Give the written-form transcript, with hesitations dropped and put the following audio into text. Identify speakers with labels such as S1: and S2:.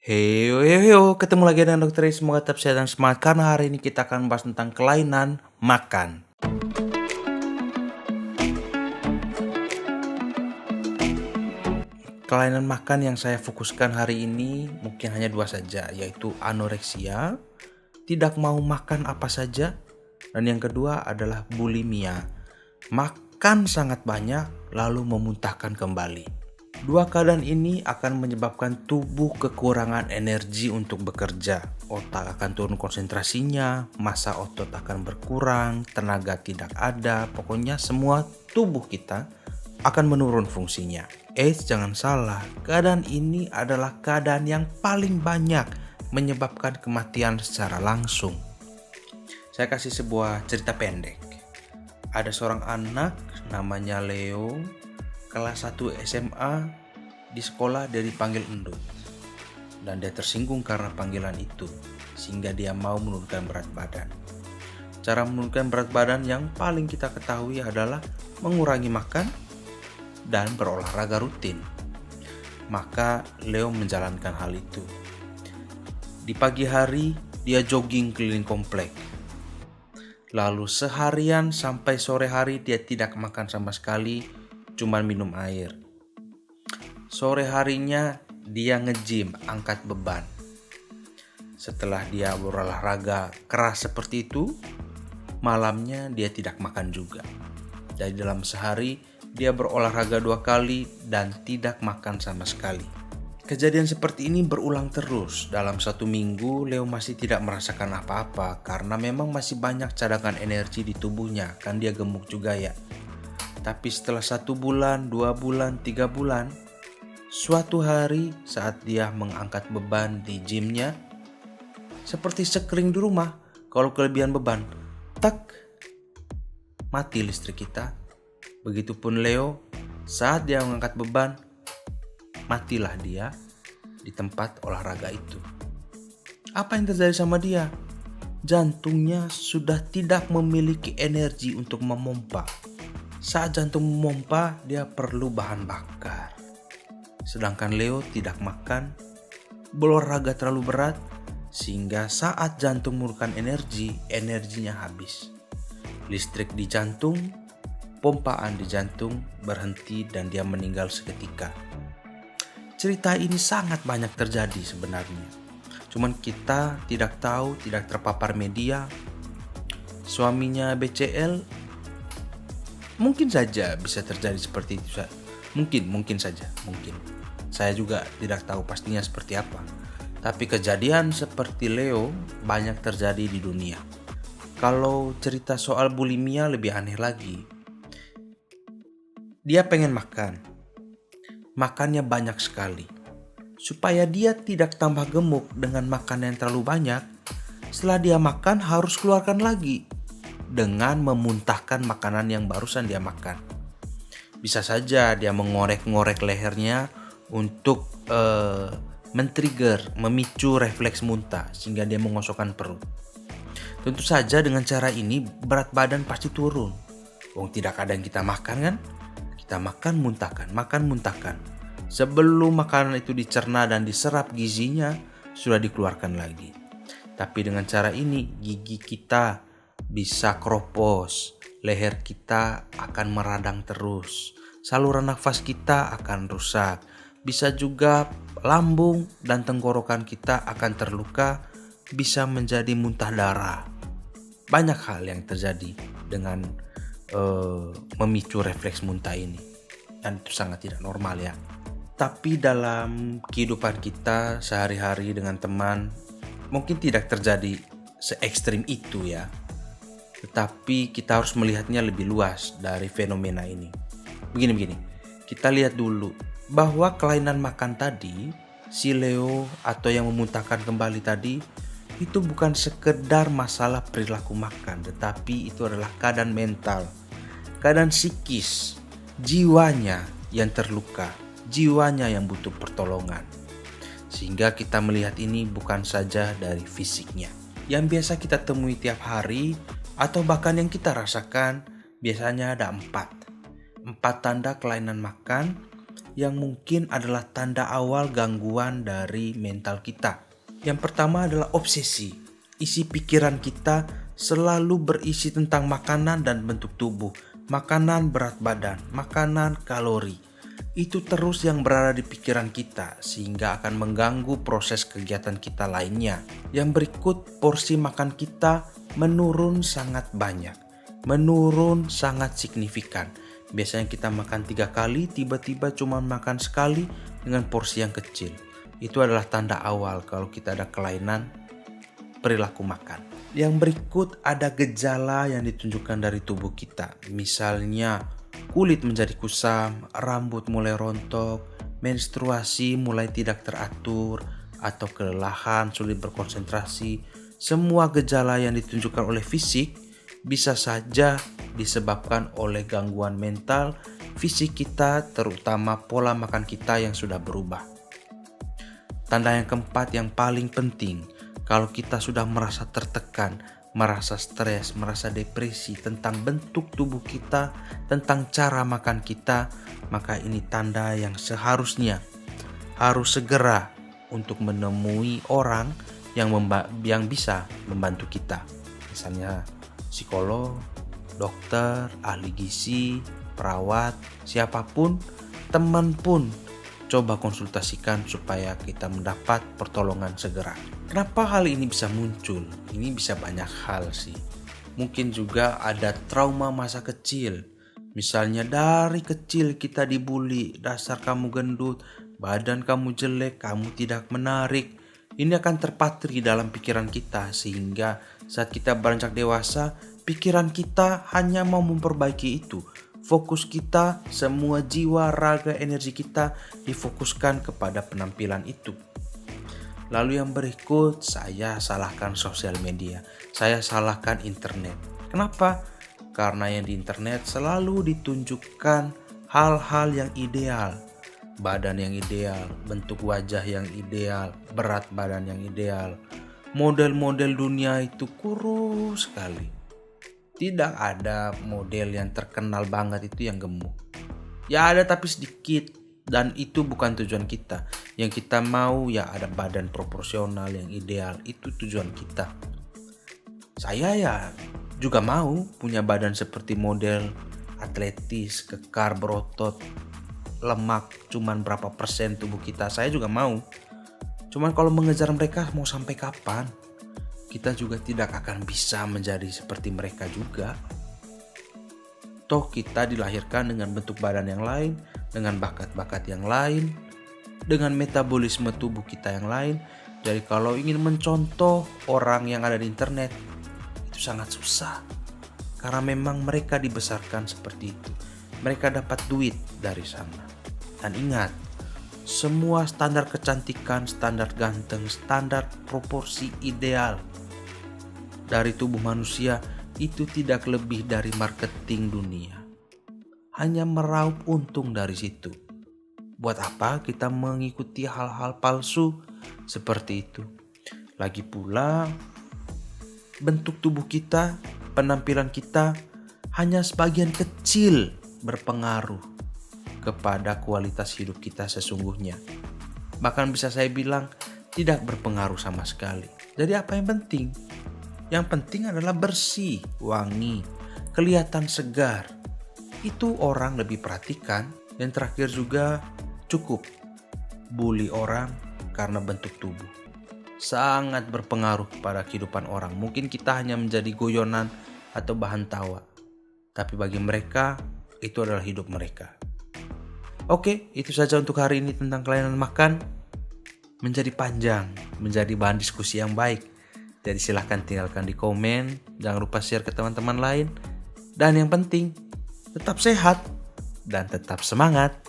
S1: Heyo, heyo, heyo, ketemu lagi dengan Dokter Ri. Semoga tetap sehat dan semangat karena hari ini kita akan membahas tentang kelainan makan. Kelainan makan yang saya fokuskan hari ini mungkin hanya dua saja, yaitu anoreksia, tidak mau makan apa saja, dan yang kedua adalah bulimia, makan sangat banyak lalu memuntahkan kembali. Dua keadaan ini akan menyebabkan tubuh kekurangan energi untuk bekerja. Otak akan turun konsentrasinya, massa otot akan berkurang, tenaga tidak ada, pokoknya semua tubuh kita akan menurun fungsinya. Jangan salah, keadaan ini adalah keadaan yang paling banyak menyebabkan kematian secara langsung. Saya kasih sebuah cerita pendek. Ada seorang anak namanya Leo, kelas 1 SMA, di sekolah dia dipanggil endut. Dan dia tersinggung karena panggilan itu, sehingga dia mau menurunkan berat badan. Cara menurunkan berat badan yang paling kita ketahui adalah mengurangi makan dan berolahraga rutin. Maka Leo menjalankan hal itu. Di pagi hari dia jogging keliling komplek. Lalu seharian sampai sore hari dia tidak makan sama sekali, cuma minum air. Sore harinya dia nge-gym, angkat beban. Setelah dia berolahraga keras seperti itu, malamnya dia tidak makan juga. Jadi dalam sehari dia berolahraga 2 kali dan tidak makan sama sekali. Kejadian seperti ini berulang terus. Dalam 1 minggu Leo masih tidak merasakan apa-apa karena memang masih banyak cadangan energi di tubuhnya. Kan dia gemuk juga ya. Tapi setelah 1 bulan, 2 bulan, 3 bulan, suatu hari saat dia mengangkat beban di gymnya, seperti sekering di rumah, kalau kelebihan beban, tak, mati listrik kita. Begitupun Leo, saat dia mengangkat beban, matilah dia di tempat olahraga itu. Apa yang terjadi sama dia? Jantungnya sudah tidak memiliki energi untuk memompa. Saat jantung memompa, dia perlu bahan bakar. Sedangkan Leo tidak makan, berolahraga terlalu berat, sehingga saat jantung mengeluarkan energi, energinya habis. Listrik di jantung, pompaan di jantung berhenti dan dia meninggal seketika. Cerita ini sangat banyak terjadi sebenarnya. Cuman kita tidak tahu, tidak terpapar media. Suaminya BCL, mungkin saja bisa terjadi seperti itu. Mungkin saja. Saya juga tidak tahu pastinya seperti apa. Tapi kejadian seperti Leo banyak terjadi di dunia. Kalau cerita soal bulimia lebih aneh lagi. Dia pengen makan. Makannya banyak sekali. Supaya dia tidak tambah gemuk dengan makan yang terlalu banyak, setelah dia makan harus keluarkan lagi dengan memuntahkan makanan yang barusan dia makan. Bisa saja dia mengorek-ngorek lehernya untuk men-trigger, memicu refleks muntah sehingga dia mengosokkan perut. Tentu saja dengan cara ini berat badan pasti turun. Tidak ada yang kita makan kan? Kita makan muntahkan. Sebelum makanan itu dicerna dan diserap gizinya, sudah dikeluarkan lagi. Tapi dengan cara ini gigi kita bisa keropos, leher kita akan meradang terus, saluran nafas kita akan rusak, bisa juga lambung dan tenggorokan kita akan terluka, bisa menjadi muntah darah. Banyak hal yang terjadi dengan memicu refleks muntah ini, dan itu sangat tidak normal ya. Tapi dalam kehidupan kita sehari-hari dengan teman, mungkin tidak terjadi se-ekstrim itu ya. Tetapi kita harus melihatnya lebih luas dari fenomena ini. Begini, kita lihat dulu bahwa kelainan makan tadi, si Leo atau yang memuntahkan kembali tadi, itu bukan sekedar masalah perilaku makan, tetapi itu adalah keadaan mental, keadaan psikis, jiwanya yang terluka, jiwanya yang butuh pertolongan. Sehingga kita melihat ini bukan saja dari fisiknya. Yang biasa kita temui tiap hari atau bahkan yang kita rasakan biasanya ada 4 tanda kelainan makan yang mungkin adalah tanda awal gangguan dari mental kita. Yang pertama adalah obsesi. Isi pikiran kita selalu berisi tentang makanan dan bentuk tubuh, makanan berat badan, makanan kalori. Itu terus yang berada di pikiran kita sehingga akan mengganggu proses kegiatan kita lainnya. Yang berikut, porsi makan kita menurun sangat banyak, menurun sangat signifikan. Biasanya kita makan 3 kali, tiba-tiba cuma makan sekali dengan porsi yang kecil. Itu adalah tanda awal kalau kita ada kelainan perilaku makan. Yang berikut ada gejala yang ditunjukkan dari tubuh kita. Misalnya kulit menjadi kusam, rambut mulai rontok, menstruasi mulai tidak teratur, atau kelelahan, sulit berkonsentrasi. Semua gejala yang ditunjukkan oleh fisik bisa saja disebabkan oleh gangguan mental fisik kita, terutama pola makan kita yang sudah berubah. Tanda yang keempat yang paling penting, kalau kita sudah merasa tertekan, merasa stres, merasa depresi tentang bentuk tubuh kita, tentang cara makan kita, maka ini tanda yang seharusnya harus segera untuk menemui orang yang bisa membantu kita. Misalnya psikolog, dokter, ahli gizi, perawat, siapapun, teman pun. Coba konsultasikan supaya kita mendapat pertolongan segera. Kenapa hal ini bisa muncul? Ini bisa banyak hal sih. Mungkin juga ada trauma masa kecil. Misalnya dari kecil kita dibully, dasar kamu gendut, badan kamu jelek, kamu tidak menarik. Ini akan terpatri dalam pikiran kita sehingga saat kita beranjak dewasa, pikiran kita hanya mau memperbaiki itu. Fokus kita, semua jiwa, raga, energi kita difokuskan kepada penampilan itu. Lalu yang berikut, saya salahkan sosial media. Saya salahkan internet. Kenapa? Karena yang di internet selalu ditunjukkan hal-hal yang ideal. Badan yang ideal, bentuk wajah yang ideal, berat badan yang ideal. Model-model dunia itu kurus sekali. Tidak ada model yang terkenal banget itu yang gemuk. Ya ada tapi sedikit, dan itu bukan tujuan kita. Yang kita mau ya ada badan proporsional yang ideal, itu tujuan kita. Saya ya juga mau punya badan seperti model atletis, kekar, berotot, lemak cuman berapa persen tubuh kita. Saya juga mau. Cuman kalau mengejar mereka mau sampai kapan? Kita juga tidak akan bisa menjadi seperti mereka juga. Toh kita dilahirkan dengan bentuk badan yang lain, dengan bakat-bakat yang lain, dengan metabolisme tubuh kita yang lain. Jadi kalau ingin mencontoh orang yang ada di internet, itu sangat susah. Karena memang mereka dibesarkan seperti itu. Mereka dapat duit dari sana. Dan ingat, semua standar kecantikan, standar ganteng, standar proporsi ideal dari tubuh manusia itu tidak lebih dari marketing dunia. Hanya meraup untung dari situ. Buat apa kita mengikuti hal-hal palsu seperti itu? Lagi pula, bentuk tubuh kita, penampilan kita hanya sebagian kecil berpengaruh kepada kualitas hidup kita sesungguhnya. Bahkan bisa saya bilang tidak berpengaruh sama sekali. Jadi apa yang penting? Yang penting adalah bersih, wangi, kelihatan segar. Itu orang lebih perhatikan. Dan terakhir juga cukup bully orang karena bentuk tubuh. Sangat berpengaruh pada kehidupan orang. Mungkin kita hanya menjadi guyonan atau bahan tawa. Tapi bagi mereka, itu adalah hidup mereka. Oke, itu saja untuk hari ini tentang kelainan makan. Menjadi panjang, menjadi bahan diskusi yang baik. Jadi silahkan tinggalkan di komen, jangan lupa share ke teman-teman lain. Dan yang penting, tetap sehat dan tetap semangat.